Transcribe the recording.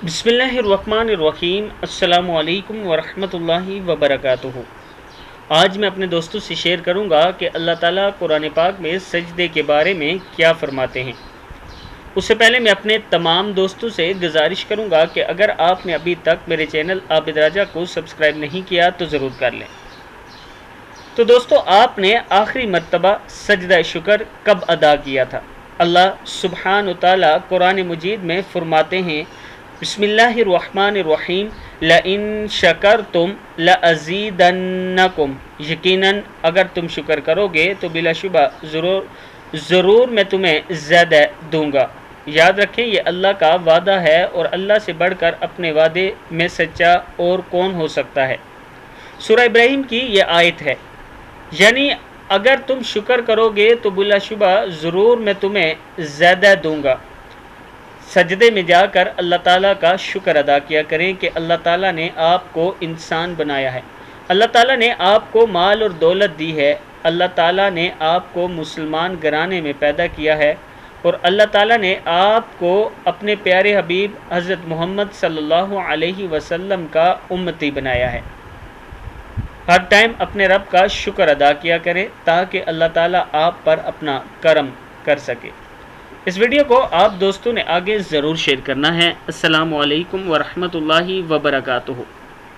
बिस्मिल्लाहिर्रहमानिर्रहीम। अस्सलामु अलैकुम वरहमतुल्लाहि वबरकातुहू। आज मैं अपने दोस्तों से शेयर करूंगा कि अल्लाह ताला कुरान पाक में सजदे के बारे में क्या फरमाते हैं। उससे पहले मैं अपने तमाम दोस्तों से गुजारिश करूंगा कि अगर आपने अभी तक मेरे चैनल आबिद राजा को सब्सक्राइब नहीं किया तो ज़रूर कर लें। तो दोस्तों, आपने आखिरी मर्तबा सजदा शुक्र कब अदा किया था? अल्लाह सुब्हान तआला कुरान मजीद में फरमाते हैं, बिस्मिल्लाहिर्रहमानिर्रहीम, लइन शकरतुम लअज़ीदन्नकुम, यकीनन अगर तुम शुक्र करोगे तो बिलाशुबा ज़रूर मैं तुम्हें ज़्यादा दूंगा। याद रखें, ये अल्लाह का वादा है और अल्लाह से बढ़कर अपने वादे में सच्चा और कौन हो सकता है। सूरह इब्राहिम की ये आयत है, यानी अगर तुम शुक्र करोगे तो बिलाशुबा ज़रूर मैं तुम्हें ज़्यादा दूंगा। सजदे में जाकर अल्लाह ताला का शुक्र अदा किया करें कि अल्लाह ताला ने आपको इंसान बनाया है, अल्लाह ताला ने आपको माल और दौलत दी है, अल्लाह ताला ने आपको मुसलमान घराने में पैदा किया है और अल्लाह ताला ने आपको अपने प्यारे हबीब हज़रत मोहम्मद सल्लल्लाहु अलैहि वसल्लम का उम्मती बनाया है। हर टाइम अपने रब का शुक्र अदा किया करें ताकि अल्लाह ताला आप पर अपना करम कर सके। इस वीडियो को आप दोस्तों ने आगे ज़रूर शेयर करना है। अस्सलामु अलैकुम वरहमतुल्लाहि वबरकातुहू।